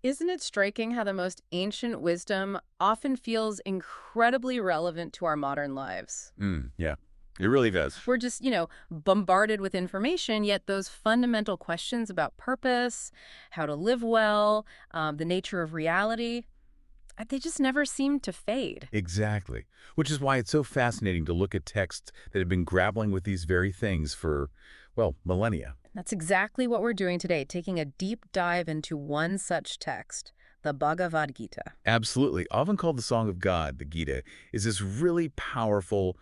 Isn't it striking how the most ancient wisdom often feels incredibly relevant to our modern lives? Yeah, it really does. We're just, bombarded with information, yet those fundamental questions about purpose, how to live well, the nature of reality, they just never seem to fade. Exactly. Which is why it's so fascinating to look at texts that have been grappling with these very things for, well, millennia. That's exactly what we're doing today, taking a deep dive into one such text, the Bhagavad Gita. Absolutely. Often called the Song of God, the Gita, is this really powerful,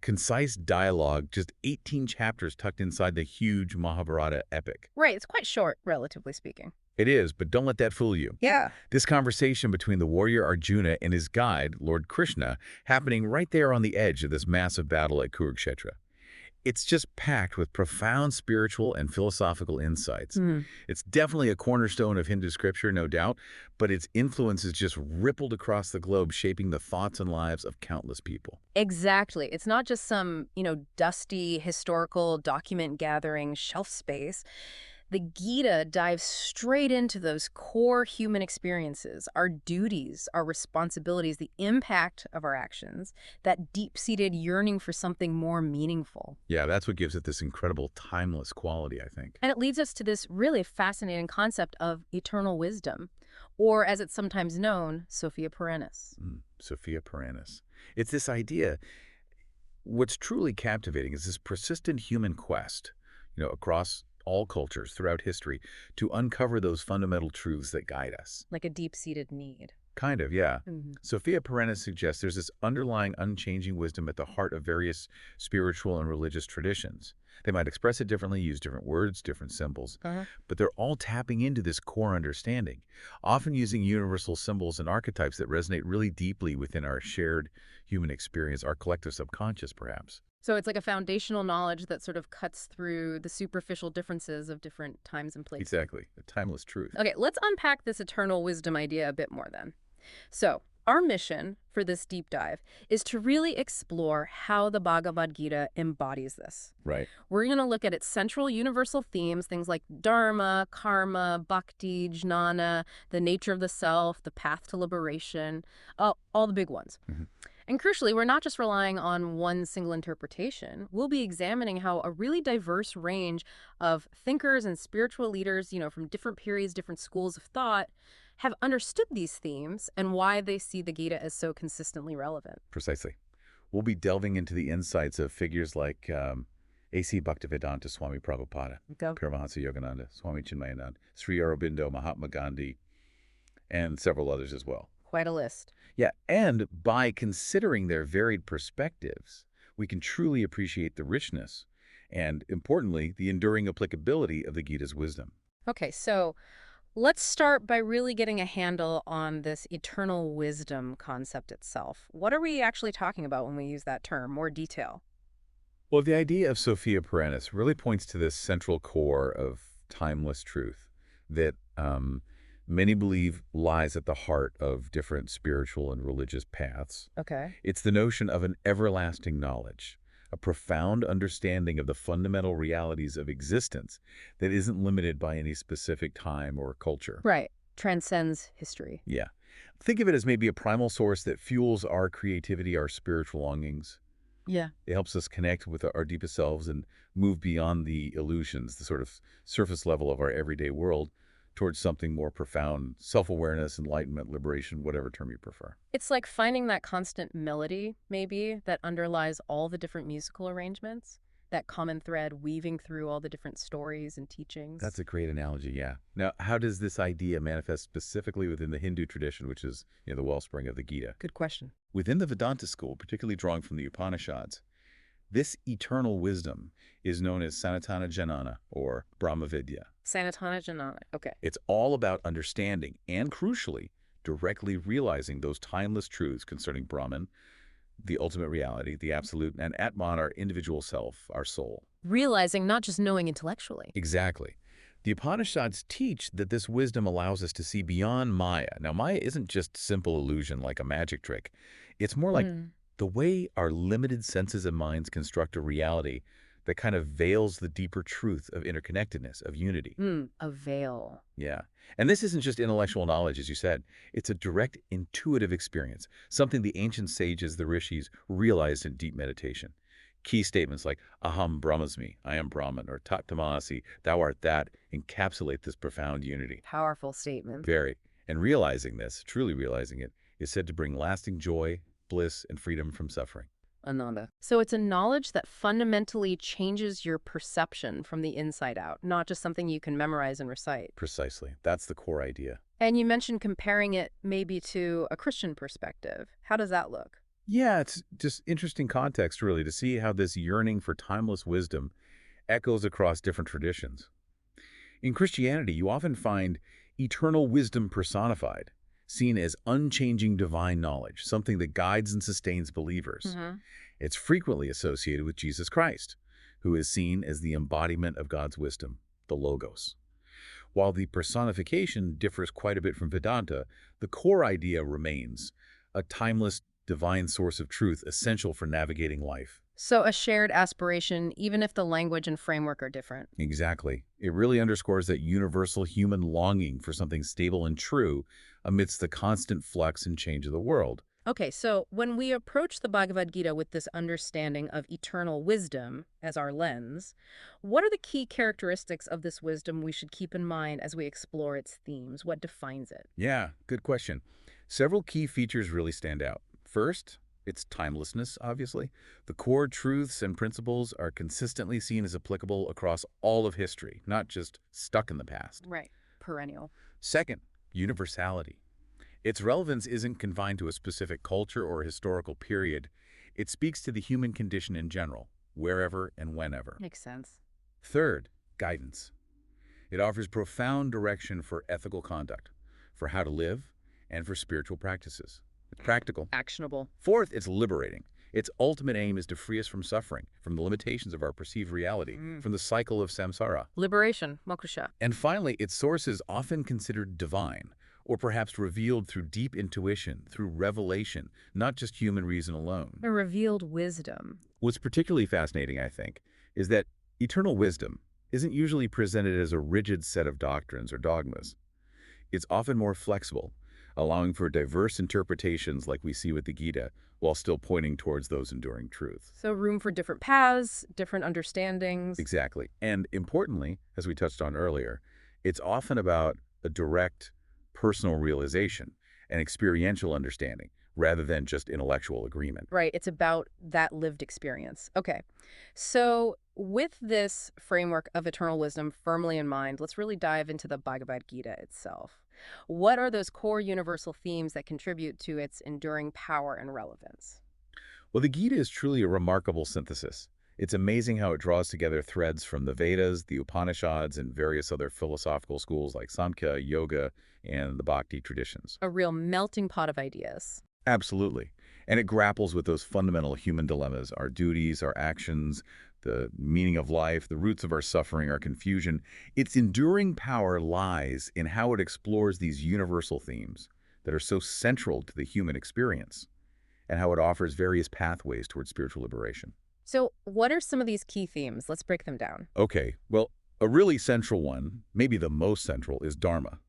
concise dialogue, just 18 chapters tucked inside the huge Mahabharata epic. Right, it's quite short, relatively speaking. It is, but don't let that fool you. Yeah. This conversation between the warrior Arjuna and his guide, Lord Krishna, happening right there on the edge of this massive battle at Kurukshetra. It's just packed with profound spiritual and philosophical insights. It's definitely a cornerstone of Hindu scripture, no doubt, but its influence is just rippled across the globe, shaping the thoughts and lives of countless people. Exactly. It's not just some, dusty historical document gathering shelf space. The Gita dives straight into those core human experiences, our duties, our responsibilities, the impact of our actions, that deep-seated yearning for something more meaningful. Yeah, that's what gives it this incredible timeless quality, I think. And it leads us to this really fascinating concept of eternal wisdom, or as it's sometimes known, Sophia Perennis. Sophia Perennis. It's this idea. What's truly captivating is this persistent human quest, across all cultures throughout history to uncover those fundamental truths that guide us. Like a deep-seated need. Kind of, yeah. Mhm. Sophia Perennis suggests there's this underlying, unchanging wisdom at the heart of various spiritual and religious traditions. They might express it differently, use different words, different symbols, Uh-huh. but they're all tapping into this core understanding, often using universal symbols and archetypes that resonate really deeply within our shared human experience, our collective subconscious, perhaps. So it's like a foundational knowledge that sort of cuts through the superficial differences of different times and places. Exactly, a timeless truth. Okay, let's unpack this eternal wisdom idea a bit more then. So, our mission for this deep dive is to really explore how the Bhagavad Gita embodies this. Right. We're going to look at its central universal themes, things like Dharma, Karma, Bhakti, Jnana, the nature of the self, the path to liberation, all the big ones. And crucially, we're not just relying on one single interpretation. We'll be examining how a really diverse range of thinkers and spiritual leaders, from different periods, different schools of thought, have understood these themes and why they see the Gita as so consistently relevant. Precisely. We'll be delving into the insights of figures like A.C. Bhaktivedanta Swami Prabhupada, Go. Paramahansa Yogananda, Swami Chinmayananda, Sri Aurobindo, Mahatma Gandhi, and several others as well. Quite a list. Yeah, and by considering their varied perspectives, we can truly appreciate the richness and, importantly, the enduring applicability of the Gita's wisdom. Okay, so let's start by really getting a handle on this eternal wisdom concept itself. What are we actually talking about when we use that term? More detail. Well, the idea of Sophia Perennis really points to this central core of timeless truth that many believe lies at the heart of different spiritual and religious paths. Okay. It's the notion of an everlasting knowledge, a profound understanding of the fundamental realities of existence that isn't limited by any specific time or culture. Right. Transcends history. Yeah. Think of it as maybe a primal source that fuels our creativity, our spiritual longings. Yeah. It helps us connect with our deepest selves and move beyond the illusions, the sort of surface level of our everyday world, towards something more profound, self-awareness, enlightenment, liberation, whatever term you prefer. It's like finding that constant melody, maybe, that underlies all the different musical arrangements, that common thread weaving through all the different stories and teachings. That's a great analogy, yeah. Now, how does this idea manifest specifically within the Hindu tradition, which is the wellspring of the Gita? Good question. Within the Vedanta school, particularly drawing from the Upanishads, this eternal wisdom is known as Sanatana Janana, or Brahmavidya. Sanatana Janana. Okay. It's all about understanding and, crucially, directly realizing those timeless truths concerning Brahman, the ultimate reality, the absolute, and Atman, our individual self, our soul. Realizing, not just knowing intellectually. Exactly. The Upanishads teach that this wisdom allows us to see beyond Maya. Now, Maya isn't just simple illusion like a magic trick. It's more like the way our limited senses and minds construct a reality that kind of veils the deeper truth of interconnectedness, of unity. A veil. Yeah. And this isn't just intellectual knowledge, as you said. It's a direct intuitive experience, something the ancient sages, the rishis, realized in deep meditation. Key statements like aham brahmasmi, I am Brahman, or tat tamasi, thou art that, encapsulate this profound unity. Powerful statement. Very. And realizing this, truly realizing it, is said to bring lasting joy, bliss, and freedom from suffering. Ananda. So it's a knowledge that fundamentally changes your perception from the inside out, not just something you can memorize and recite. Precisely. That's the core idea. And you mentioned comparing it maybe to a Christian perspective. How does that look? Yeah, it's just interesting context, really, to see how this yearning for timeless wisdom echoes across different traditions. In Christianity, you often find eternal wisdom personified, seen as unchanging divine knowledge, something that guides and sustains believers. It's frequently associated with Jesus Christ, who is seen as the embodiment of God's wisdom, the Logos. While the personification differs quite a bit from Vedanta, the core idea remains a timeless, divine source of truth essential for navigating life. So a shared aspiration, even if the language and framework are different. Exactly. It really underscores that universal human longing for something stable and true amidst the constant flux and change of the world. Okay, so when we approach the Bhagavad Gita with this understanding of eternal wisdom as our lens, what are the key characteristics of this wisdom we should keep in mind as we explore its themes? What defines it? Yeah, good question. Several key features really stand out. First, its timelessness, obviously. The core truths and principles are consistently seen as applicable across all of history, not just stuck in the past. Right. Perennial. Second, universality. Its relevance isn't confined to a specific culture or historical period. It speaks to the human condition in general, wherever and whenever. Makes sense. Third, guidance. It offers profound direction for ethical conduct, for how to live, and for spiritual practices. It's practical. Actionable. Fourth, it's liberating. Its ultimate aim is to free us from suffering, from the limitations of our perceived reality, from the cycle of samsara. Liberation. Moksha. And finally, its source is often considered divine, or perhaps revealed through deep intuition, through revelation, not just human reason alone. A revealed wisdom. What's particularly fascinating, I think, is that eternal wisdom isn't usually presented as a rigid set of doctrines or dogmas. It's often more flexible, allowing for diverse interpretations like we see with the Gita, while still pointing towards those enduring truths. So room for different paths, different understandings. Exactly. And importantly, as we touched on earlier, it's often about a direct personal realization and experiential understanding rather than just intellectual agreement. Right. It's about that lived experience. Okay. So with this framework of eternal wisdom firmly in mind, let's really dive into the Bhagavad Gita itself. What are those core universal themes that contribute to its enduring power and relevance? Well, the Gita is truly a remarkable synthesis. It's amazing how it draws together threads from the Vedas, the Upanishads, and various other philosophical schools like Samkhya, Yoga, and the Bhakti traditions. A real melting pot of ideas. Absolutely. And it grapples with those fundamental human dilemmas, our duties, our actions, the meaning of life, the roots of our suffering, our confusion. Its enduring power lies in how it explores these universal themes that are so central to the human experience, and how it offers various pathways towards spiritual liberation. So what are some of these key themes? Let's break them down. Okay, well, a really central one, maybe the most central, is Dharma.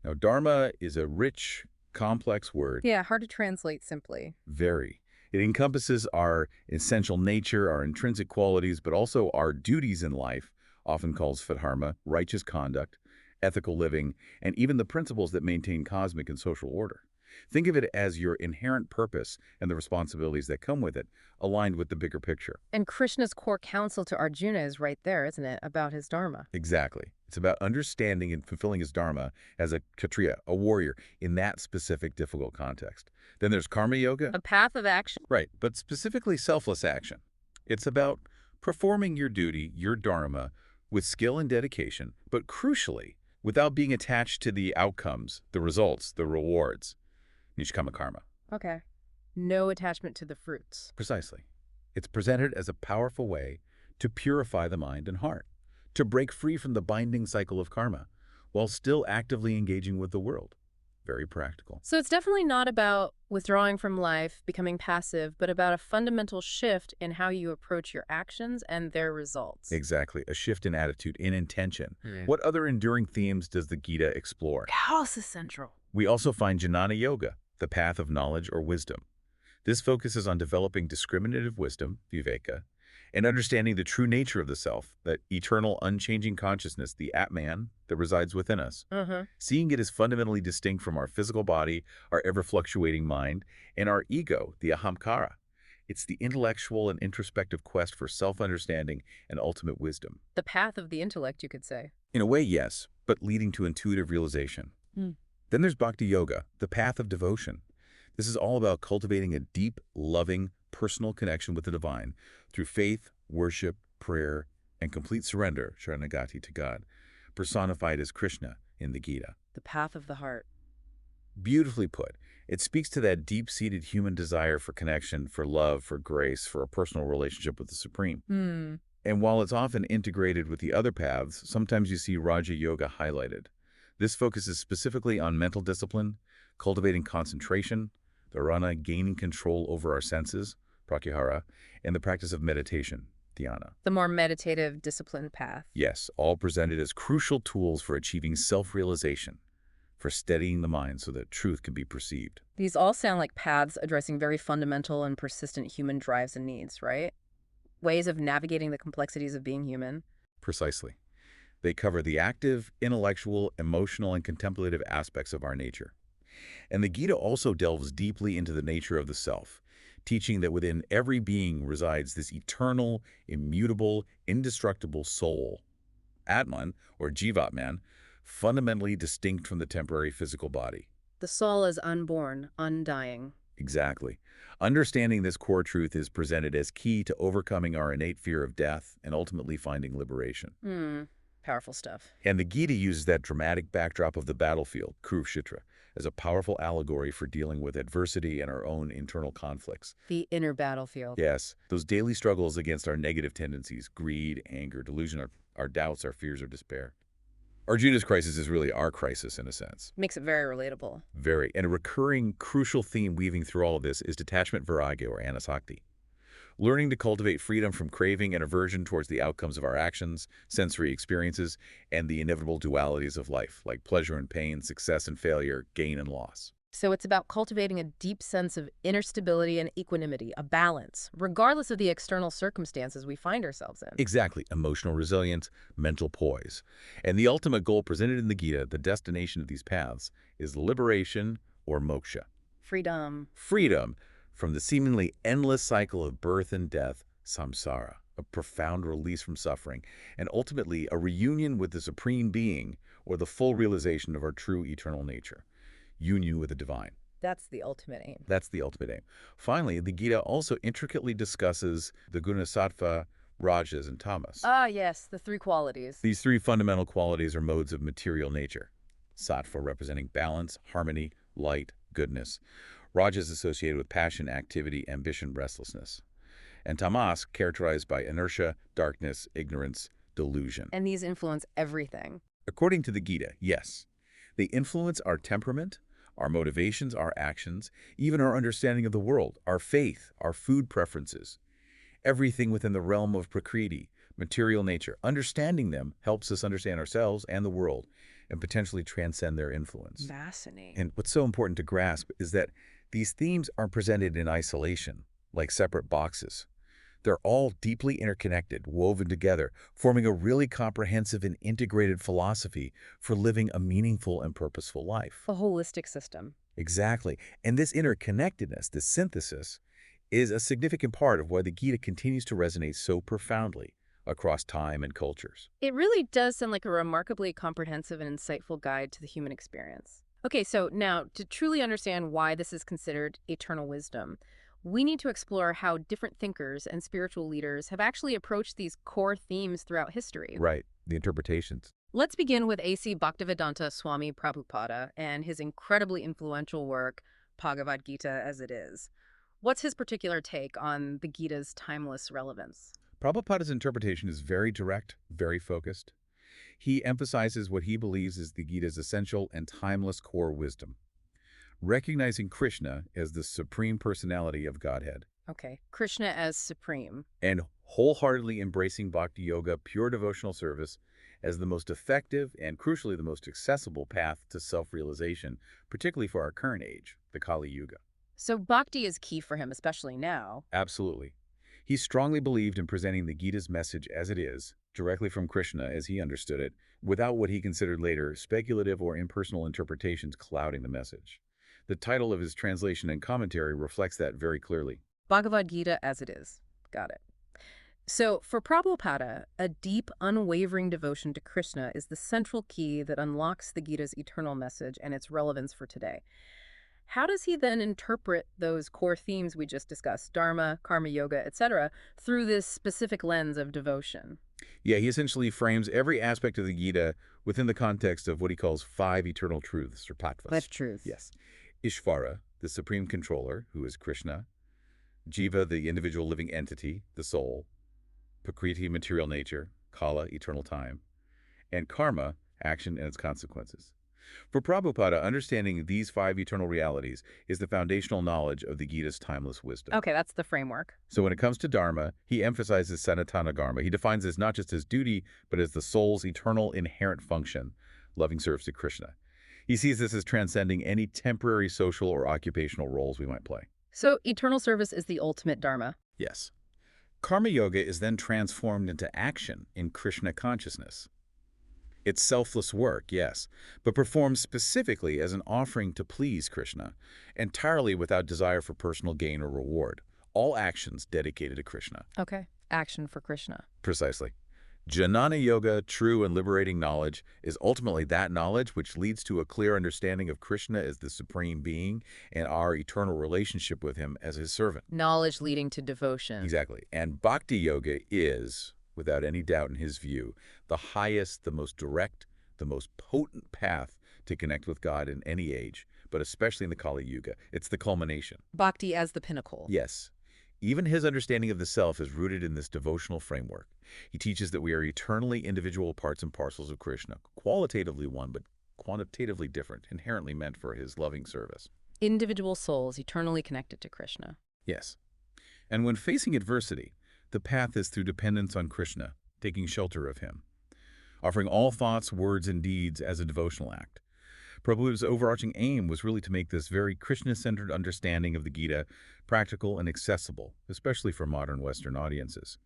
Now, Dharma is a rich, complex word. Yeah, hard to translate simply. Very. It encompasses our essential nature, our intrinsic qualities, but also our duties in life, often called svadharma, righteous conduct, ethical living, and even the principles that maintain cosmic and social order. Think of it as your inherent purpose and the responsibilities that come with it, aligned with the bigger picture. And Krishna's core counsel to Arjuna is right there, isn't it, about his Dharma? Exactly. It's about understanding and fulfilling his Dharma as a Kshatriya, a warrior, in that specific difficult context. Then there's Karma Yoga. A path of action. Right, but specifically selfless action. It's about performing your duty, your Dharma, with skill and dedication, but crucially, without being attached to the outcomes, the results, the rewards. Nishkama karma. Okay. No attachment to the fruits. Precisely. It's presented as a powerful way to purify the mind and heart, to break free from the binding cycle of karma, while still actively engaging with the world. very practical. So it's definitely not about withdrawing from life, becoming passive, but about a fundamental shift in how you approach your actions and their results. Exactly, a shift in attitude, in intention. What other enduring themes does the Gita explore? Chaos is central. We also find Jnana Yoga, the path of knowledge or wisdom. This focuses on developing discriminative wisdom, viveka, and understanding the true nature of the self, that eternal, unchanging consciousness, the Atman, that resides within us. Seeing it as fundamentally distinct from our physical body, our ever-fluctuating mind, and our ego, the ahamkara. It's the intellectual and introspective quest for self-understanding and ultimate wisdom. The path of the intellect, you could say. In a way, yes, but leading to intuitive realization. Then there's Bhakti Yoga, the path of devotion. This is all about cultivating a deep, loving, personal connection with the divine through faith, worship, prayer, and complete surrender, Sharanagati, to God, personified as Krishna in the Gita. The path of the heart. Beautifully put. It speaks to that deep-seated human desire for connection, for love, for grace, for a personal relationship with the Supreme. And while it's often integrated with the other paths, sometimes you see Raja Yoga highlighted. This focuses specifically on mental discipline, cultivating concentration, dharana, gaining control over our senses, pratyahara, and the practice of meditation, dhyana. The more meditative, disciplined path. Yes, all presented as crucial tools for achieving self-realization, for steadying the mind so that truth can be perceived. These all sound like paths addressing very fundamental and persistent human drives and needs, right? Ways of navigating the complexities of being human. Precisely. They cover the active, intellectual, emotional, and contemplative aspects of our nature. And the Gita also delves deeply into the nature of the self, teaching that within every being resides this eternal, immutable, indestructible soul, Atman, or Jivatman, fundamentally distinct from the temporary physical body. The soul is unborn, undying. Exactly. Understanding this core truth is presented as key to overcoming our innate fear of death and ultimately finding liberation. Powerful stuff. And the Gita uses that dramatic backdrop of the battlefield, Kurukshetra, as a powerful allegory for dealing with adversity and our own internal conflicts. The inner battlefield. Yes, those daily struggles against our negative tendencies, greed, anger, delusion, our doubts, our fears, or despair. Arjuna's crisis is really our crisis in a sense. Makes it very relatable. Very. And a recurring, crucial theme weaving through all of this is detachment vairagya, or anasakti. Learning to cultivate freedom from craving and aversion towards the outcomes of our actions, sensory experiences, and the inevitable dualities of life, like pleasure and pain, success and failure, gain and loss. So it's about cultivating a deep sense of inner stability and equanimity, a balance, regardless of the external circumstances we find ourselves in. Exactly. Emotional resilience, mental poise. And the ultimate goal presented in the Gita, the destination of these paths, is liberation or moksha. Freedom. Freedom from the seemingly endless cycle of birth and death, samsara, a profound release from suffering, and ultimately a reunion with the Supreme Being, or the full realization of our true eternal nature, union with the divine. That's the ultimate aim. That's the ultimate aim. Finally, the Gita also intricately discusses the guna, sattva, rajas, and tamas. Ah, yes, the three qualities. These three fundamental qualities are modes of material nature. Sattva representing balance, harmony, light, goodness. Rajas associated with passion, activity, ambition, restlessness. And tamas characterized by inertia, darkness, ignorance, delusion. And these influence everything. According to the Gita, yes. They influence our temperament, our motivations, our actions, even our understanding of the world, our faith, our food preferences. Everything within the realm of prakriti, material nature. Understanding them helps us understand ourselves and the world and potentially transcend their influence. Fascinating. And what's so important to grasp is that these themes aren't presented in isolation, like separate boxes. They're all deeply interconnected, woven together, forming a really comprehensive and integrated philosophy for living a meaningful and purposeful life. A holistic system. Exactly. And this interconnectedness, this synthesis, is a significant part of why the Gita continues to resonate so profoundly across time and cultures. It really does sound like a remarkably comprehensive and insightful guide to the human experience. Okay, so now, to truly understand why this is considered eternal wisdom, we need to explore how different thinkers and spiritual leaders have actually approached these core themes throughout history. Right, the interpretations. Let's begin with A.C. Bhaktivedanta Swami Prabhupada and his incredibly influential work, Bhagavad Gita as it is. What's his particular take on the Gita's timeless relevance? Prabhupada's interpretation is very direct, very focused. He emphasizes what he believes is the Gita's essential and timeless core wisdom. recognizing Krishna as the supreme personality of Godhead, Okay, Krishna as supreme. and wholeheartedly embracing Bhakti Yoga, pure devotional service, as the most effective and, crucially, the most accessible path to self-realization, particularly for our current age, the Kali Yuga. So bhakti is key for him, especially now. Absolutely. He strongly believed in presenting the Gita's message as it is, directly from Krishna as he understood it, without what he considered later speculative or impersonal interpretations clouding the message. The title of his translation and commentary reflects that very clearly. Bhagavad Gita as it is. Got it. So for Prabhupada, a deep, unwavering devotion to Krishna is the central key that unlocks the Gita's eternal message and its relevance for today. How does he then interpret those core themes we just discussed, Dharma, Karma Yoga, etc., through this specific lens of devotion? Yeah, he essentially frames every aspect of the Gita within the context of what he calls 5 eternal truths, or tattvas. That's truth. Yes. Ishvara, the supreme controller, who is Krishna. Jiva, the individual living entity, the soul. Prakriti, material nature. Kala, eternal time. And karma, action and its consequences. For Prabhupada, understanding these 5 eternal realities is the foundational knowledge of the Gita's timeless wisdom. Okay, that's the framework. So when it comes to Dharma, he emphasizes Sanatana Dharma. He defines this not just as duty, but as the soul's eternal inherent function, loving service to Krishna. He sees this as transcending any temporary social or occupational roles we might play. So eternal service is the ultimate Dharma. Yes. Karma Yoga is then transformed into action in Krishna consciousness. It's selfless work, yes, but performed specifically as an offering to please Krishna, entirely without desire for personal gain or reward. All actions dedicated to Krishna. Okay, action for Krishna. Precisely. Jnana Yoga, true and liberating knowledge, is ultimately that knowledge which leads to a clear understanding of Krishna as the supreme being and our eternal relationship with him as his servant. Knowledge leading to devotion. Exactly. And Bhakti Yoga is, without any doubt in his view, the highest, the most direct, the most potent path to connect with God in any age, but especially in the Kali Yuga. It's the culmination. Bhakti as the pinnacle. Yes. Even his understanding of the self is rooted in this devotional framework. He teaches that we are eternally individual parts and parcels of Krishna, qualitatively one, but quantitatively different, inherently meant for his loving service. Individual souls eternally connected to Krishna. Yes. And when facing adversity, the path is through dependence on Krishna, taking shelter of him, offering all thoughts, words, and deeds as a devotional act. Prabhupada's overarching aim was really to make this very Krishna-centered understanding of the Gita practical and accessible, especially for modern Western audiences.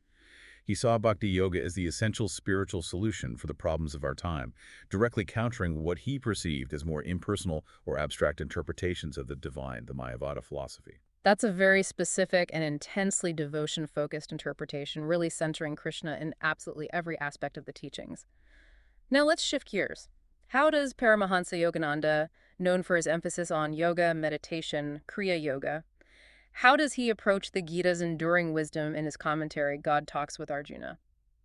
He saw Bhakti Yoga as the essential spiritual solution for the problems of our time, directly countering what he perceived as more impersonal or abstract interpretations of the divine, the Mayavada philosophy. That's a very specific and intensely devotion-focused interpretation, really centering Krishna in absolutely every aspect of the teachings. Now let's shift gears. How does Paramahansa Yogananda, known for his emphasis on yoga, meditation, Kriya Yoga, how does he approach the Gita's enduring wisdom in his commentary, God Talks with Arjuna?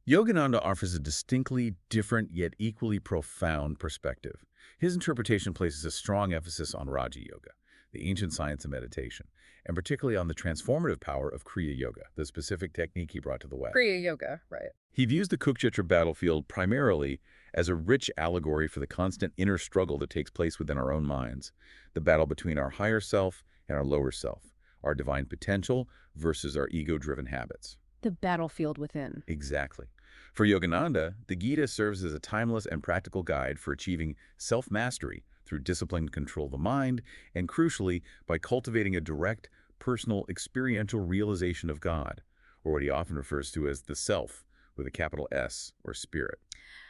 Yogananda offers a distinctly different yet equally profound perspective. His interpretation places a strong emphasis on Raja Yoga, the ancient science of meditation, and particularly on the transformative power of Kriya Yoga, the specific technique he brought to the West. Kriya Yoga, right. He views the Kurukshetra battlefield primarily as a rich allegory for the constant inner struggle that takes place within our own minds, the battle between our higher self and our lower self, our divine potential versus our ego-driven habits. The battlefield within. Exactly. For Yogananda, the Gita serves as a timeless and practical guide for achieving self-mastery through disciplined control of the mind, and crucially, by cultivating a direct, personal, experiential realization of God, or what he often refers to as the self, with a capital S, or spirit.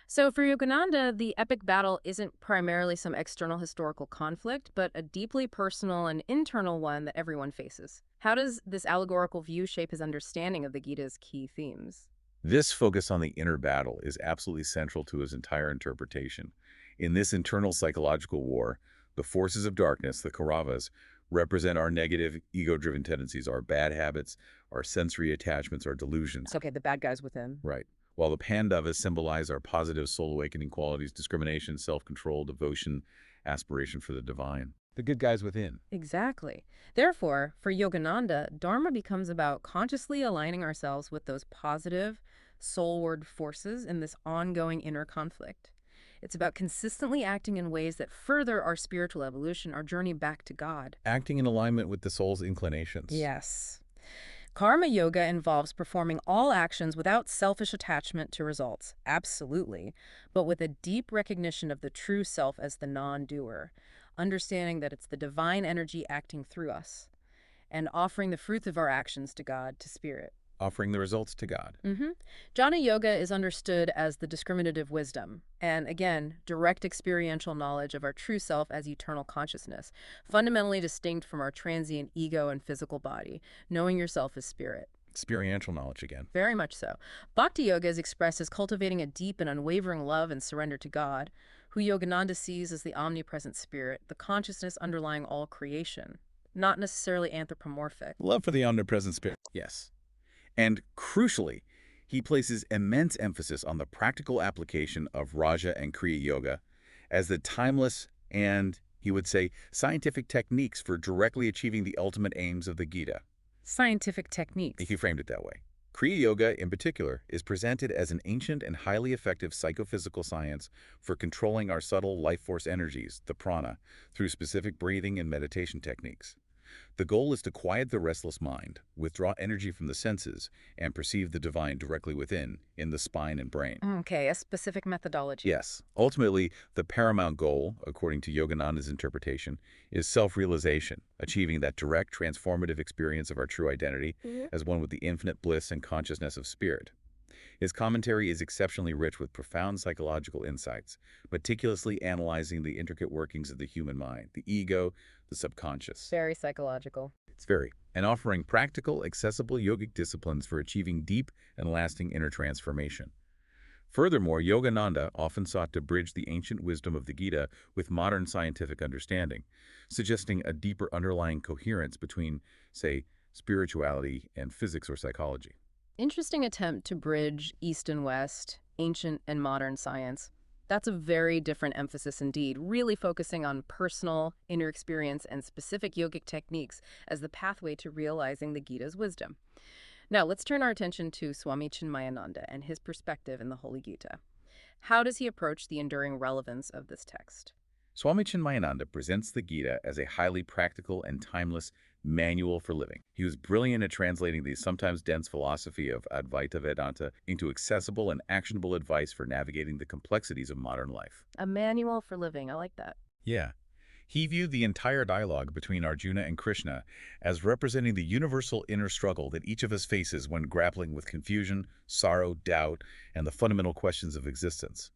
So for Yogananda, the epic battle isn't primarily some external historical conflict, but a deeply personal and internal one that everyone faces. How does this allegorical view shape his understanding of the Gita's key themes? This focus on the inner battle is absolutely central to his entire interpretation. In this internal psychological war, the forces of darkness, the Kauravas, represent our negative, ego-driven tendencies, our bad habits, our sensory attachments, our delusions. Okay, the bad guys within. Right. While the Pandavas symbolize our positive soul-awakening qualities, discrimination, self-control, devotion, aspiration for the divine. The good guys within. Exactly. Therefore, for Yogananda, Dharma becomes about consciously aligning ourselves with those positive, soulward forces in this ongoing inner conflict. It's about consistently acting in ways that further our spiritual evolution, our journey back to God. Acting in alignment with the soul's inclinations. Yes. Karma yoga involves performing all actions without selfish attachment to results, absolutely, but with a deep recognition of the true self as the non-doer, understanding that it's the divine energy acting through us, and offering the fruits of our actions to God, to Spirit. Offering the results to God. Jhana yoga is understood as the discriminative wisdom, and again, direct experiential knowledge of our true self as eternal consciousness, fundamentally distinct from our transient ego and physical body, knowing yourself as spirit. Experiential knowledge again. Very much so. Bhakti yoga is expressed as cultivating a deep and unwavering love and surrender to God, who Yogananda sees as the omnipresent spirit, the consciousness underlying all creation, not necessarily anthropomorphic. Love for the omnipresent spirit. Yes. And crucially, he places immense emphasis on the practical application of Raja and Kriya Yoga as the timeless and, he would say, scientific techniques for directly achieving the ultimate aims of the Gita. Scientific techniques. If you framed it that way. Kriya Yoga, in particular, is presented as an ancient and highly effective psychophysical science for controlling our subtle life force energies, the prana, through specific breathing and meditation techniques. The goal is to quiet the restless mind, withdraw energy from the senses, and perceive the divine directly within, in the spine and brain. Okay, a specific methodology. Yes. Ultimately, the paramount goal, according to Yogananda's interpretation, is self-realization, achieving that direct, transformative experience of our true identity as one with the infinite bliss and consciousness of spirit. His commentary is exceptionally rich with profound psychological insights, meticulously analyzing the intricate workings of the human mind, the ego, the subconscious. Very psychological. It's very. And offering practical, accessible yogic disciplines for achieving deep and lasting inner transformation. Furthermore, Yogananda often sought to bridge the ancient wisdom of the Gita with modern scientific understanding, suggesting a deeper underlying coherence between, say, spirituality and physics or psychology. Interesting attempt to bridge East and West, ancient and modern science. That's a very different emphasis indeed, really focusing on personal, inner experience and specific yogic techniques as the pathway to realizing the Gita's wisdom. Now, let's turn our attention to Swami Chinmayananda and his perspective in the Holy Gita. How does he approach the enduring relevance of this text? Swami Chinmayananda presents the Gita as a highly practical and timeless manual for living. He was brilliant at translating the sometimes dense philosophy of Advaita Vedanta into accessible and actionable advice for navigating the complexities of modern life. A manual for living. I like that. Yeah. He viewed the entire dialogue between Arjuna and Krishna as representing the universal inner struggle that each of us faces when grappling with confusion, sorrow, doubt, and the fundamental questions of existence.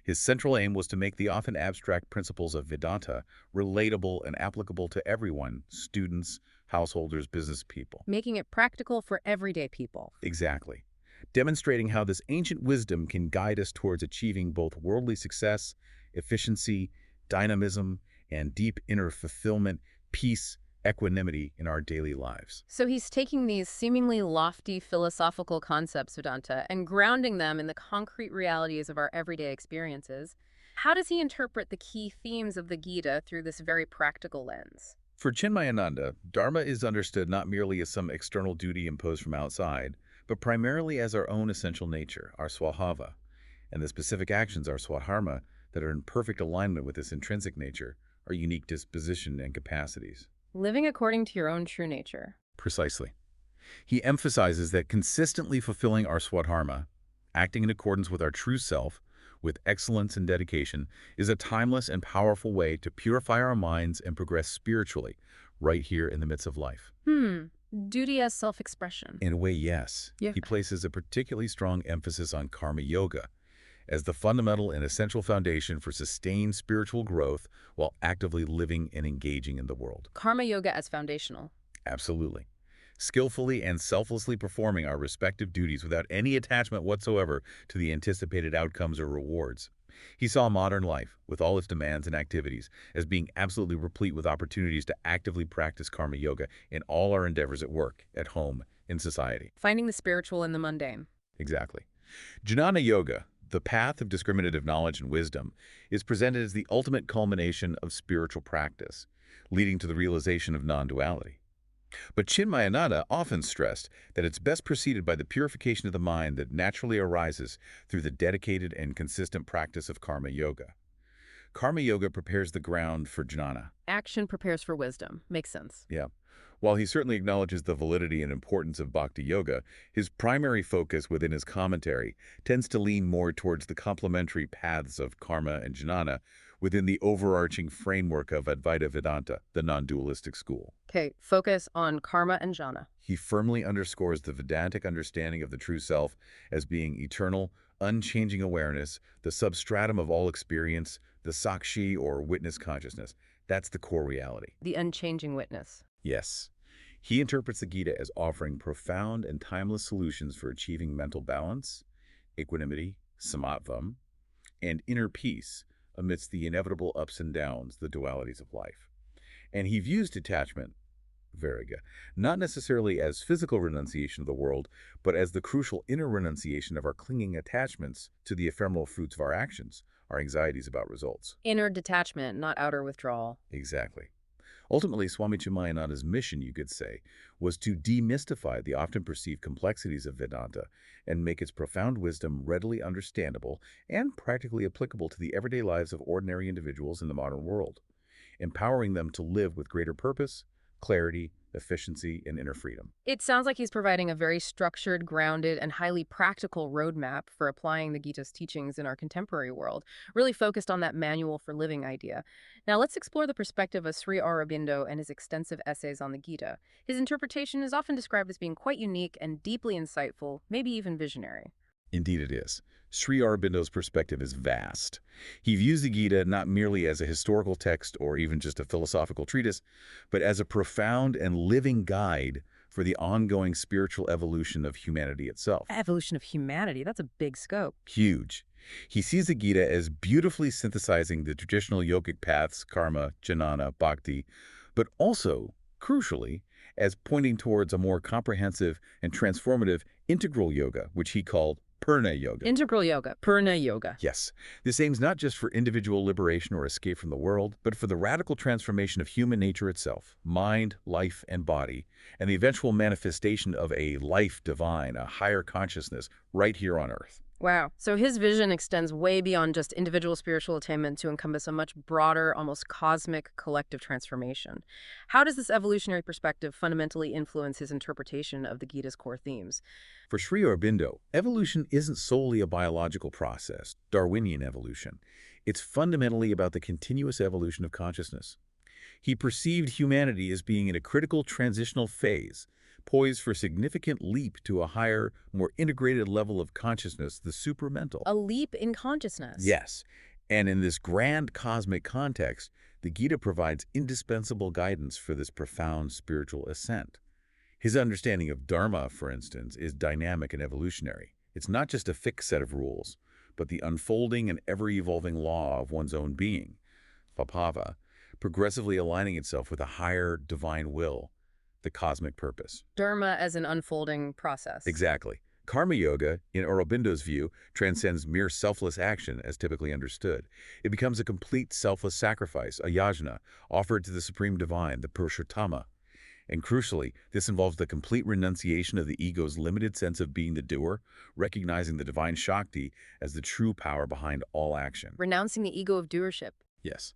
His central aim was to make the often abstract principles of Vedanta relatable and applicable to everyone, students, householders, business people. Making it practical for everyday people. Exactly. Demonstrating how this ancient wisdom can guide us towards achieving both worldly success, efficiency, dynamism, and deep inner fulfillment, peace, equanimity in our daily lives. So he's taking these seemingly lofty philosophical concepts, Vedanta, and grounding them in the concrete realities of our everyday experiences. How does he interpret the key themes of the Gita through this very practical lens? For Chinmayananda, Dharma is understood not merely as some external duty imposed from outside, but primarily as our own essential nature, our swabhava, and the specific actions, our swadharma, that are in perfect alignment with this intrinsic nature, our unique disposition and capacities. Living according to your own true nature. Precisely. He emphasizes that consistently fulfilling our swadharma, acting in accordance with our true self, with excellence and dedication, is a timeless and powerful way to purify our minds and progress spiritually, right here in the midst of life. Duty as self-expression. In a way, yes. Yeah. He places a particularly strong emphasis on karma yoga as the fundamental and essential foundation for sustained spiritual growth while actively living and engaging in the world. Karma yoga as foundational. Absolutely. Skillfully and selflessly performing our respective duties without any attachment whatsoever to the anticipated outcomes or rewards. He saw modern life, with all its demands and activities, as being absolutely replete with opportunities to actively practice karma yoga in all our endeavors at work, at home, in society. Finding the spiritual in the mundane. Exactly. Jnana Yoga, the path of discriminative knowledge and wisdom, is presented as the ultimate culmination of spiritual practice, leading to the realization of non-duality. But Chinmayananda often stressed that it's best preceded by the purification of the mind that naturally arises through the dedicated and consistent practice of karma yoga. Karma yoga prepares the ground for jnana. Action prepares for wisdom. Makes sense. Yeah. While he certainly acknowledges the validity and importance of bhakti yoga, his primary focus within his commentary tends to lean more towards the complementary paths of karma and jnana within the overarching framework of Advaita Vedanta, the non-dualistic school. Okay, focus on karma and jhana. He firmly underscores the Vedantic understanding of the true self as being eternal, unchanging awareness, the substratum of all experience, the sakshi or witness consciousness. That's the core reality. The unchanging witness. Yes. He interprets the Gita as offering profound and timeless solutions for achieving mental balance, equanimity, samatvam, and inner peace amidst the inevitable ups and downs, the dualities of life. And he views detachment, viraga, not necessarily as physical renunciation of the world, but as the crucial inner renunciation of our clinging attachments to the ephemeral fruits of our actions, our anxieties about results. Inner detachment, not outer withdrawal. Exactly. Ultimately, Swami Chimayananda's mission, you could say, was to demystify the often perceived complexities of Vedanta and make its profound wisdom readily understandable and practically applicable to the everyday lives of ordinary individuals in the modern world, empowering them to live with greater purpose, clarity, efficiency, and inner freedom. It sounds like he's providing a very structured, grounded, and highly practical roadmap for applying the Gita's teachings in our contemporary world, really focused on that manual for living idea. Now let's explore the perspective of Sri Aurobindo and his extensive essays on the Gita. His interpretation is often described as being quite unique and deeply insightful, maybe even visionary. Indeed it is. Sri Aurobindo's perspective is vast. He views the Gita not merely as a historical text or even just a philosophical treatise, but as a profound and living guide for the ongoing spiritual evolution of humanity itself. Evolution of humanity, that's a big scope. Huge. He sees the Gita as beautifully synthesizing the traditional yogic paths, karma, jnana, bhakti, but also, crucially, as pointing towards a more comprehensive and transformative integral yoga, which he called Purna Yoga. Integral yoga, Purna yoga. Yes, this aims not just for individual liberation or escape from the world, but for the radical transformation of human nature itself, mind, life, and body, and the eventual manifestation of a life divine, a higher consciousness, right here on Earth. Wow. So his vision extends way beyond just individual spiritual attainment to encompass a much broader, almost cosmic collective transformation. How does this evolutionary perspective fundamentally influence his interpretation of the Gita's core themes? For Sri Aurobindo, evolution isn't solely a biological process, Darwinian evolution. It's fundamentally about the continuous evolution of consciousness. He perceived humanity as being in a critical transitional phase, poised for a significant leap to a higher, more integrated level of consciousness, the supramental. A leap in consciousness. Yes, and in this grand cosmic context, the Gita provides indispensable guidance for this profound spiritual ascent. His understanding of Dharma, for instance, is dynamic and evolutionary. It's not just a fixed set of rules, but the unfolding and ever-evolving law of one's own being, Vabhava, progressively aligning itself with a higher divine will, the cosmic purpose. Dharma as an unfolding process. Exactly. Karma yoga, in Aurobindo's view, transcends mere selfless action as typically understood. It becomes a complete selfless sacrifice, a yajna, offered to the supreme divine, the Purushottama. And crucially, this involves the complete renunciation of the ego's limited sense of being the doer, recognizing the divine Shakti as the true power behind all action. Renouncing the ego of doership. Yes.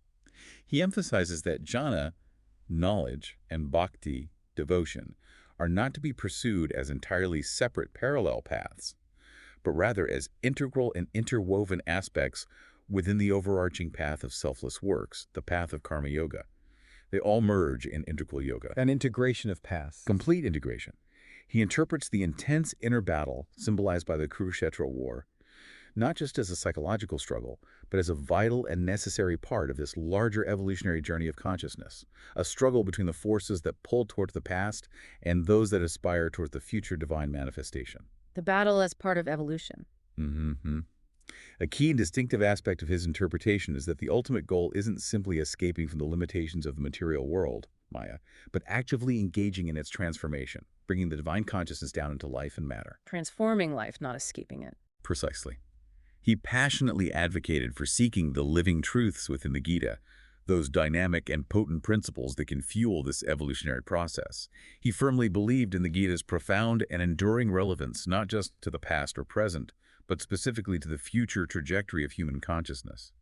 He emphasizes that jhana, knowledge, and bhakti, devotion, are not to be pursued as entirely separate parallel paths, but rather as integral and interwoven aspects within the overarching path of selfless works, the path of karma yoga. They all merge in integral yoga. An integration of paths. Complete integration. He interprets the intense inner battle symbolized by the Kurukshetra war, not just as a psychological struggle, but as a vital and necessary part of this larger evolutionary journey of consciousness, a struggle between the forces that pull towards the past and those that aspire towards the future divine manifestation. The battle as part of evolution. Mm-hmm. A key and distinctive aspect of his interpretation is that the ultimate goal isn't simply escaping from the limitations of the material world, Maya, but actively engaging in its transformation, bringing the divine consciousness down into life and matter. Transforming life, not escaping it. Precisely. He passionately advocated for seeking the living truths within the Gita, those dynamic and potent principles that can fuel this evolutionary process. He firmly believed in the Gita's profound and enduring relevance, not just to the past or present, but specifically to the future trajectory of human consciousness.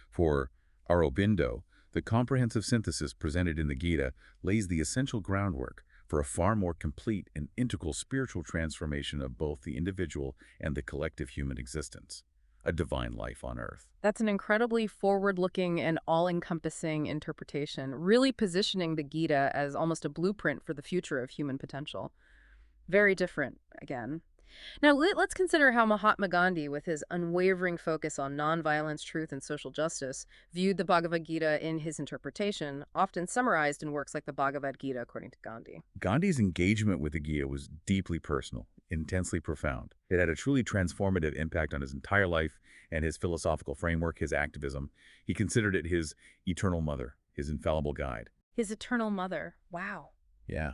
For Aurobindo, the comprehensive synthesis presented in the Gita lays the essential groundwork for a far more complete and integral spiritual transformation of both the individual and the collective human existence, a divine life on earth. That's an incredibly forward-looking and all-encompassing interpretation, really positioning the Gita as almost a blueprint for the future of human potential. Very different, again. Now, let's consider how Mahatma Gandhi, with his unwavering focus on nonviolence, truth, and social justice, viewed the Bhagavad Gita in his interpretation, often summarized in works like the Bhagavad Gita, according to Gandhi. Gandhi's engagement with the Gita was deeply personal, intensely profound. It had a truly transformative impact on his entire life and his philosophical framework, his activism. He considered it his eternal mother, his infallible guide. His eternal mother. Wow. Yeah.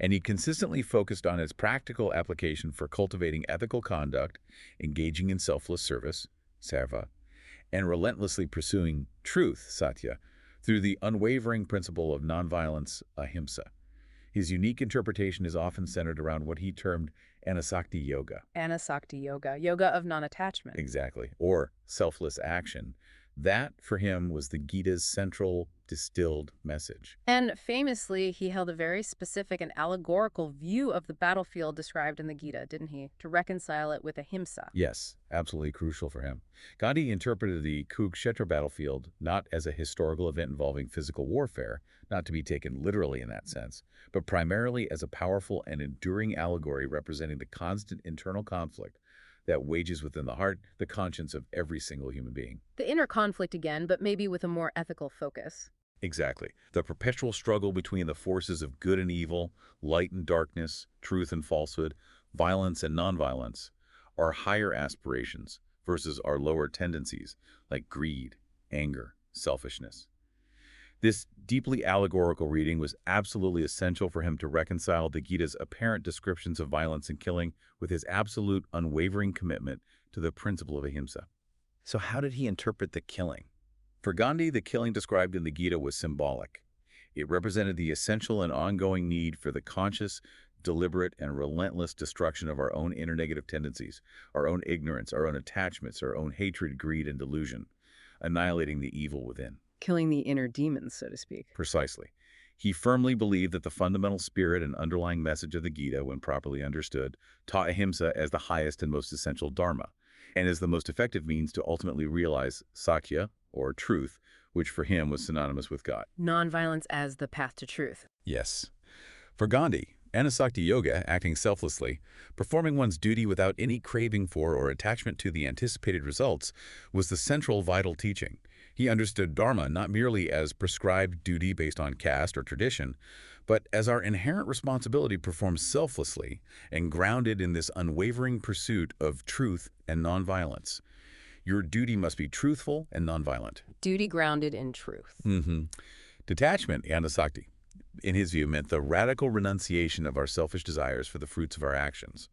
And he consistently focused on its practical application for cultivating ethical conduct, engaging in selfless service, sarva, and relentlessly pursuing truth, satya, through the unwavering principle of nonviolence, ahimsa. His unique interpretation is often centered around what he termed anasakti yoga. Anasakti yoga, yoga of non-attachment. Exactly. Or selfless action. That, for him, was the Gita's central, distilled message. And famously, he held a very specific and allegorical view of the battlefield described in the Gita, didn't he? To reconcile it with ahimsa. Yes, absolutely crucial for him. Gandhi interpreted the Kurukshetra battlefield not as a historical event involving physical warfare, not to be taken literally in that sense, but primarily as a powerful and enduring allegory representing the constant internal conflict that wages within the heart, the conscience of every single human being. The inner conflict again, but maybe with a more ethical focus. Exactly. The perpetual struggle between the forces of good and evil, light and darkness, truth and falsehood, violence and nonviolence, our higher aspirations versus our lower tendencies like greed, anger, selfishness. This deeply allegorical reading was absolutely essential for him to reconcile the Gita's apparent descriptions of violence and killing with his absolute unwavering commitment to the principle of ahimsa. So how did he interpret the killing? For Gandhi, the killing described in the Gita was symbolic. It represented the essential and ongoing need for the conscious, deliberate, and relentless destruction of our own inner negative tendencies, our own ignorance, our own attachments, our own hatred, greed, and delusion, annihilating the evil within. Killing the inner demons, so to speak. Precisely. He firmly believed that the fundamental spirit and underlying message of the Gita, when properly understood, taught ahimsa as the highest and most essential dharma, and as the most effective means to ultimately realize sakya, or truth, which for him was synonymous with God. Nonviolence as the path to truth. Yes. For Gandhi, anasakti yoga, acting selflessly, performing one's duty without any craving for or attachment to the anticipated results, was the central vital teaching. He understood Dharma not merely as prescribed duty based on caste or tradition, but as our inherent responsibility performed selflessly and grounded in this unwavering pursuit of truth and nonviolence. Your duty must be truthful and nonviolent. Duty grounded in truth. Detachment, anasakti, in his view, meant the radical renunciation of our selfish desires for the fruits of our actions.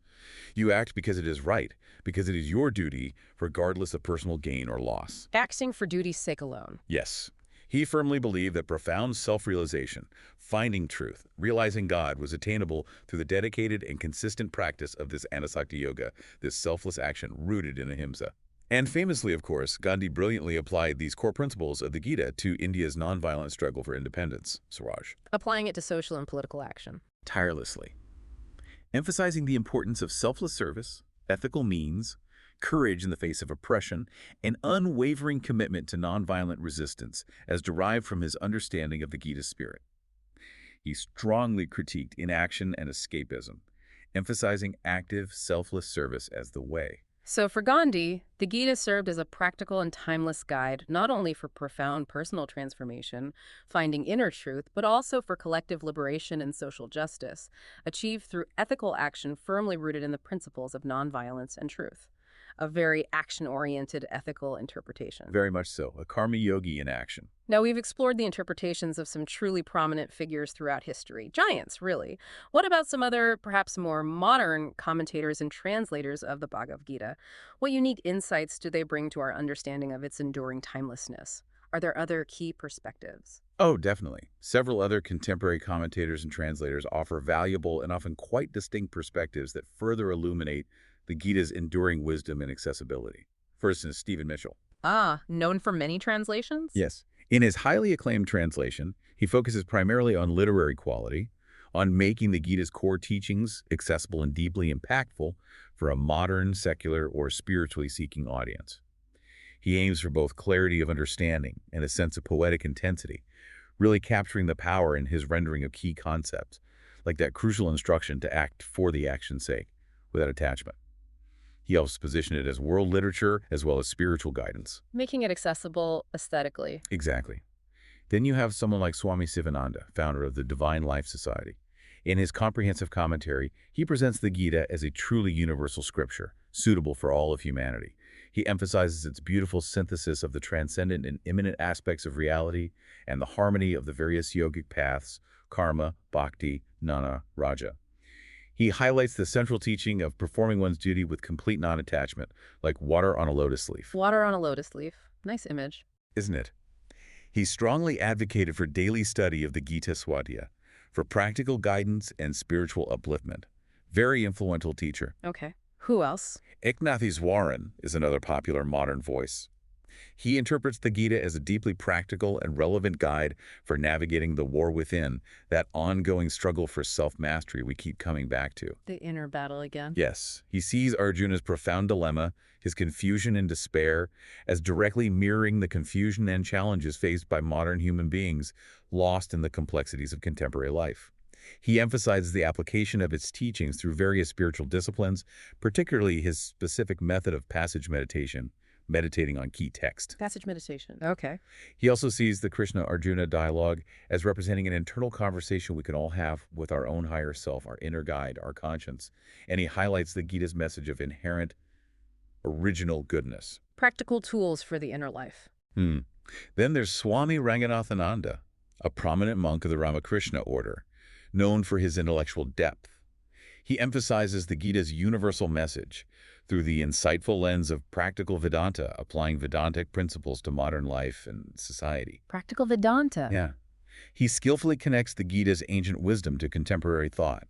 You act because it is right, because it is your duty, regardless of personal gain or loss. Acting for duty's sake alone. Yes. He firmly believed that profound self-realization, finding truth, realizing God was attainable through the dedicated and consistent practice of this anasakti yoga, this selfless action rooted in ahimsa. And famously, of course, Gandhi brilliantly applied these core principles of the Gita to India's nonviolent struggle for independence, Swaraj. Applying it to social and political action. Tirelessly. Emphasizing the importance of selfless service, ethical means, courage in the face of oppression, and unwavering commitment to nonviolent resistance as derived from his understanding of the Gita's spirit. He strongly critiqued inaction and escapism, emphasizing active, selfless service as the way. So for Gandhi, the Gita served as a practical and timeless guide, not only for profound personal transformation, finding inner truth, but also for collective liberation and social justice, achieved through ethical action firmly rooted in the principles of nonviolence and truth. A very action-oriented ethical interpretation. Very much so, a karma yogi in action. Now, we've explored the interpretations of some truly prominent figures throughout history. Giants, really. What about some other, perhaps more modern commentators and translators of the Bhagavad Gita? What unique insights do they bring to our understanding of its enduring timelessness? Are there other key perspectives? Oh, definitely. Several other contemporary commentators and translators offer valuable and often quite distinct perspectives that further illuminate the Gita's enduring wisdom and accessibility. For instance, Stephen Mitchell. Ah, known for many translations? Yes. In his highly acclaimed translation, he focuses primarily on literary quality, on making the Gita's core teachings accessible and deeply impactful for a modern, secular, or spiritually seeking audience. He aims for both clarity of understanding and a sense of poetic intensity, really capturing the power in his rendering of key concepts, like that crucial instruction to act for the action's sake, without attachment. He helps position it as world literature as well as spiritual guidance. Making it accessible aesthetically. Exactly. Then you have someone like Swami Sivananda, founder of the Divine Life Society. In his comprehensive commentary, he presents the Gita as a truly universal scripture, suitable for all of humanity. He emphasizes its beautiful synthesis of the transcendent and immanent aspects of reality and the harmony of the various yogic paths, karma, bhakti, jnana, raja. He highlights the central teaching of performing one's duty with complete non-attachment, like water on a lotus leaf. Water on a lotus leaf. Nice image. Isn't it? He strongly advocated for daily study of the Gita Swadhyaya, for practical guidance and spiritual upliftment. Very influential teacher. Okay. Who else? Eknatheswaran is another popular modern voice. He interprets the Gita as a deeply practical and relevant guide for navigating the war within, that ongoing struggle for self-mastery we keep coming back to. The inner battle again. Yes, he sees Arjuna's profound dilemma, his confusion and despair, as directly mirroring the confusion and challenges faced by modern human beings lost in the complexities of contemporary life. He emphasizes the application of its teachings through various spiritual disciplines, particularly his specific method of passage meditation, meditating on key text. Passage meditation. Okay. He also sees the Krishna-Arjuna dialogue as representing an internal conversation we can all have with our own higher self, our inner guide, our conscience, and he highlights the Gita's message of inherent, original goodness. Practical tools for the inner life. Then there's Swami Ranganathananda, a prominent monk of the Ramakrishna order, known for his intellectual depth. He emphasizes the Gita's universal message through the insightful lens of practical Vedanta, applying Vedantic principles to modern life and society. Practical Vedanta. Yeah. He skillfully connects the Gita's ancient wisdom to contemporary thought,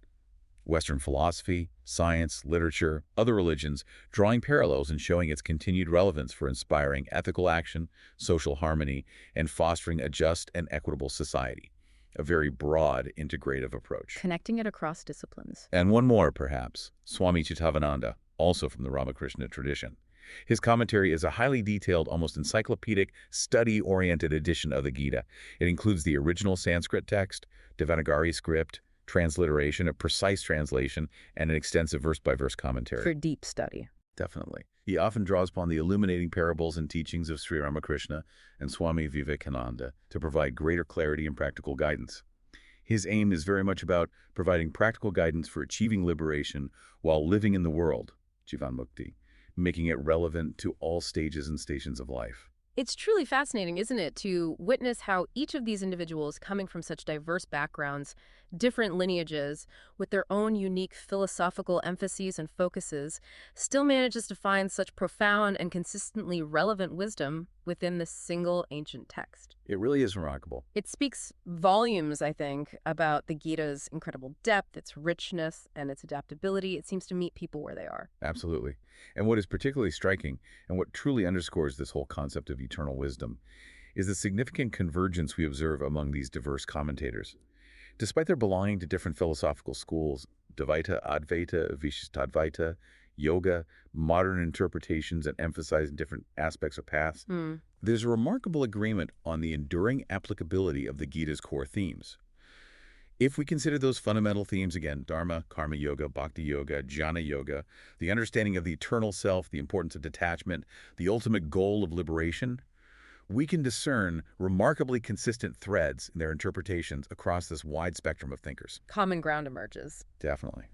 Western philosophy, science, literature, other religions, drawing parallels and showing its continued relevance for inspiring ethical action, social harmony, and fostering a just and equitable society. A very broad, integrative approach. Connecting it across disciplines. And one more, perhaps, Swami Chittavananda, also from the Ramakrishna tradition. His commentary is a highly detailed, almost encyclopedic, study-oriented edition of the Gita. It includes the original Sanskrit text, Devanagari script, transliteration, a precise translation, and an extensive verse-by-verse commentary. For deep study. Definitely. He often draws upon the illuminating parables and teachings of Sri Ramakrishna and Swami Vivekananda to provide greater clarity and practical guidance. His aim is very much about providing practical guidance for achieving liberation while living in the world, Jivan Mukti, making it relevant to all stages and stations of life. It's truly fascinating, isn't it, to witness how each of these individuals, coming from such diverse backgrounds, different lineages, with their own unique philosophical emphases and focuses, still manages to find such profound and consistently relevant wisdom within this single ancient text. It really is remarkable. It speaks volumes, I think, about the Gita's incredible depth, its richness, and its adaptability. It seems to meet people where they are. Absolutely. And what is particularly striking, and what truly underscores this whole concept of eternal wisdom, is the significant convergence we observe among these diverse commentators. Despite their belonging to different philosophical schools, Dvaita, Advaita, Vishishtadvaita, yoga, modern interpretations, and emphasizing different aspects of paths, there's a remarkable agreement on the enduring applicability of the Gita's core themes. If we consider those fundamental themes again, Dharma, Karma Yoga, Bhakti Yoga, Jnana Yoga, the understanding of the eternal self, the importance of detachment, the ultimate goal of liberation, we can discern remarkably consistent threads in their interpretations across this wide spectrum of thinkers. Common ground emerges. Definitely.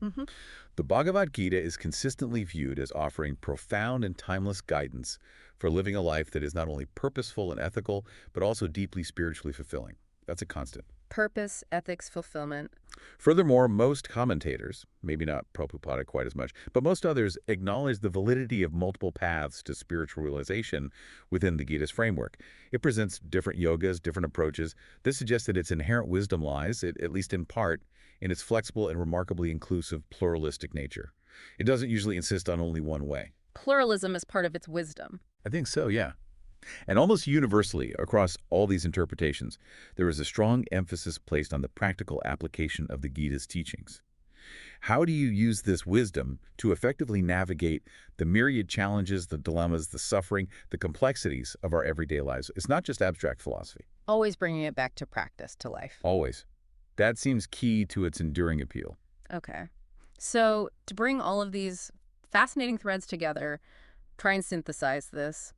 The Bhagavad Gita is consistently viewed as offering profound and timeless guidance for living a life that is not only purposeful and ethical, but also deeply spiritually fulfilling. That's a constant. Purpose, ethics, fulfillment. Furthermore, most commentators, maybe not Prabhupada quite as much, but most others acknowledge the validity of multiple paths to spiritual realization within the Gita's framework. It presents different yogas, different approaches. This suggests that its inherent wisdom lies, at least in part, in its flexible and remarkably inclusive, pluralistic nature. It doesn't usually insist on only one way. Pluralism is part of its wisdom. I think so, yeah. And almost universally, across all these interpretations, there is a strong emphasis placed on the practical application of the Gita's teachings. How do you use this wisdom to effectively navigate the myriad challenges, the dilemmas, the suffering, the complexities of our everyday lives? It's not just abstract philosophy. Always bringing it back to practice, to life. Always. That seems key to its enduring appeal. Okay. So to bring all of these fascinating threads together, try and synthesize this.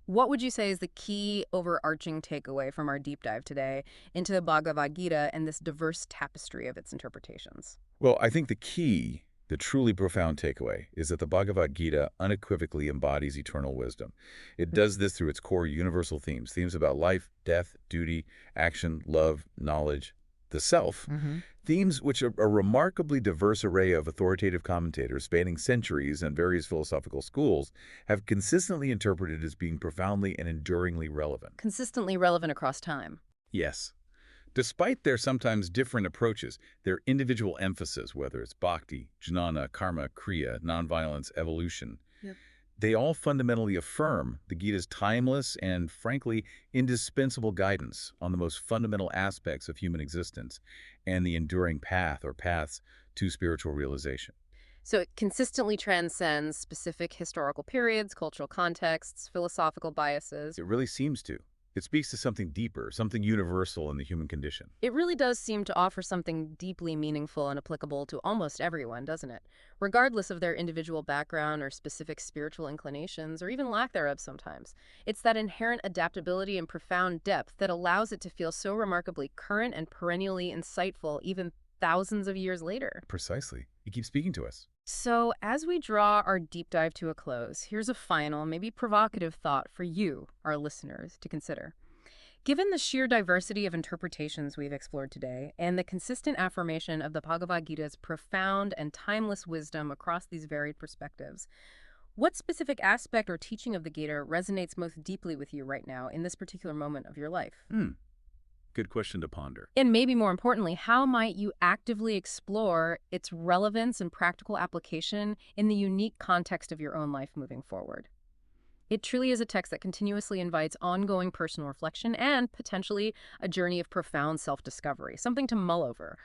What would you say is the key overarching takeaway from our deep dive today into the Bhagavad Gita and this diverse tapestry of its interpretations? Well, I think the key, the truly profound takeaway, is that the Bhagavad Gita unequivocally embodies eternal wisdom. It does this through its core universal themes about life, death, duty, action, love, knowledge, the self, themes which a remarkably diverse array of authoritative commentators spanning centuries and various philosophical schools have consistently interpreted as being profoundly and enduringly relevant. Consistently relevant across time. Yes. Despite their sometimes different approaches, their individual emphasis, whether it's bhakti, jnana, karma, kriya, nonviolence, evolution, they all fundamentally affirm the Gita's timeless and, frankly, indispensable guidance on the most fundamental aspects of human existence and the enduring path or paths to spiritual realization. So it consistently transcends specific historical periods, cultural contexts, philosophical biases. It really seems to. It speaks to something deeper, something universal in the human condition. It really does seem to offer something deeply meaningful and applicable to almost everyone, doesn't it? Regardless of their individual background or specific spiritual inclinations, or even lack thereof sometimes. It's that inherent adaptability and profound depth that allows it to feel so remarkably current and perennially insightful even thousands of years later. Precisely. It keeps speaking to us. So, as we draw our deep dive to a close, here's a final, maybe provocative thought for you, our listeners, to consider. Given the sheer diversity of interpretations we've explored today, and the consistent affirmation of the Bhagavad Gita's profound and timeless wisdom across these varied perspectives, what specific aspect or teaching of the Gita resonates most deeply with you right now in this particular moment of your life? Good question to ponder. And maybe more importantly, how might you actively explore its relevance and practical application in the unique context of your own life moving forward? It truly is a text that continuously invites ongoing personal reflection and potentially a journey of profound self-discovery, something to mull over.